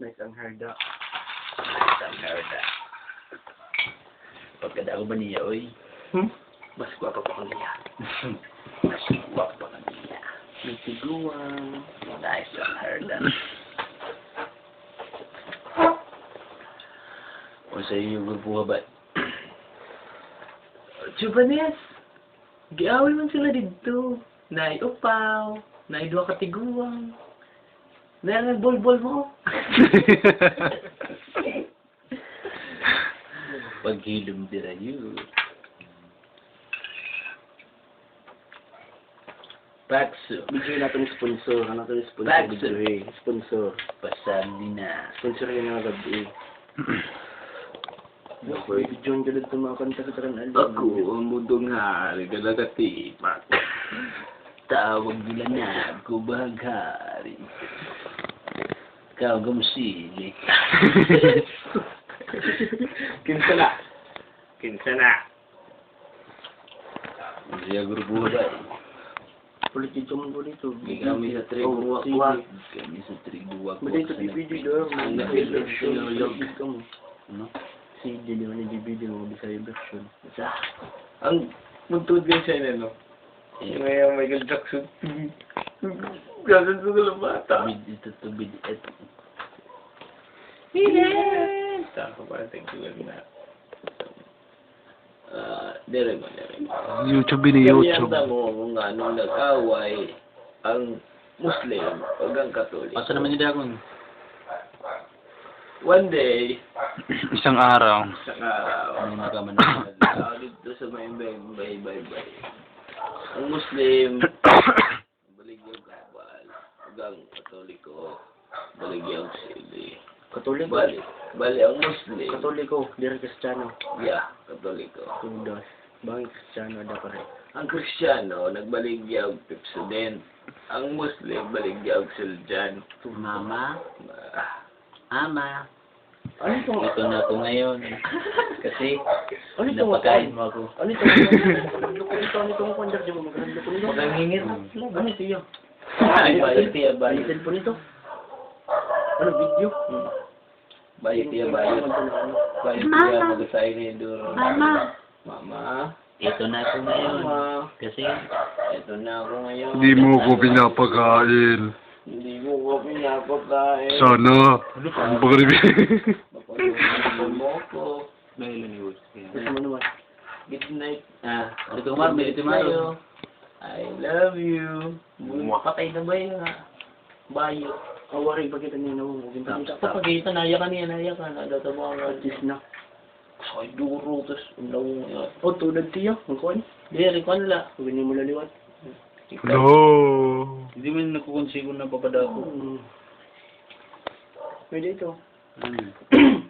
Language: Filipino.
Nice ang harda. Nice ang harda. Pagkada ko ba niya, oy? Mas guwapo pa ko niya. Mas guwapo pa niya. May tiguan. Nice ang harda. O sa iyo, grupo ba? Jubanes! Giaway man sila dito. Nai-upaw. Nai-duwa katiguan. Nai-bol-bol mo. Paghilom dira yun. Pakso. Bigyan natin yung sponsor. Ano ito yung sponsor? Pakso. Sponsor. Pasali na. Sponsor yun nga gabi. Ako, ibigyan ka lang itong mga kanta-kantaran alam. Ako ang mundong hari, galagatipak. Tawag nila na ako baghari. Ikaw gamusili. Kinsa na. Kinsa na. Siya grupo ba? Politiko mo dito. Kami sa Oh, triguwak. Kami sa triguwak. Mali ito DVD daw. Ang version. version. Ano? CD di man yung DVD mo Bisaya version. Ang muntod din siya no? Eh, Ngayon Michael Jackson. Gasan ko lang bata. Ito to bid ito. Tako pa, thank you very much. Dire mo. YouTube ni YouTube. Kanyang mo kung anong nag-away ang Muslim o ang Katolik. Asa naman niya akong One day, isang araw. isang araw, Ano nakaman dito sa may bay. Ang Muslim, baligyaw kabal. Ang Katoliko, baligyaw sili. Katoliko. Bali ang Muslim. Katoliko. Dira Kristiyano. Yeah, Katoliko. Tudos. Bangin Kristiyano ada pa rin. Ang Kristiyano, nagbaligyaw Pepsodent. Ang Muslim, baligyaw Suljan. Mama, Ah, ama, Ano itong... ito na ako ngayon. Kasi, Ano itong... napakain mo ako. Ano itong... Lukon ito. Ano itong kondar dyan mo? Magandang lukon ito. Pagkangingit. Ano ito yun? Bayot tiya, Ano bayot. cellphone ito? Ano video? Bayot tiya, bayot. Bayot tiya, mag-asay ni Duro. Mama, ito na ako ngayon. Mama. Kasi, ito na ako ngayon. Hindi mo ko pinapakain. Hindi mo ko pinapakain. Sana. Ano ba ganun? Mapapagod mo ko. Dahil ni Wood. Gusto mo naman. Good night. Ito kumar, may ito mayo. I love you. Patay na ba yun ha? Bayo. Awarin pa kita niya na mo. Ginta-ginta pa. Kapag naya ka niya. Nadata mo ang Artist na. Ay, duro. Tapos, undaw mo yun. O, tulad tiyo. Ang kuhan. Diri, kung la. Huwag niyo mo laliwat. No. Hindi mo nakukonsigo na papadako. Pwede ito. Hmm.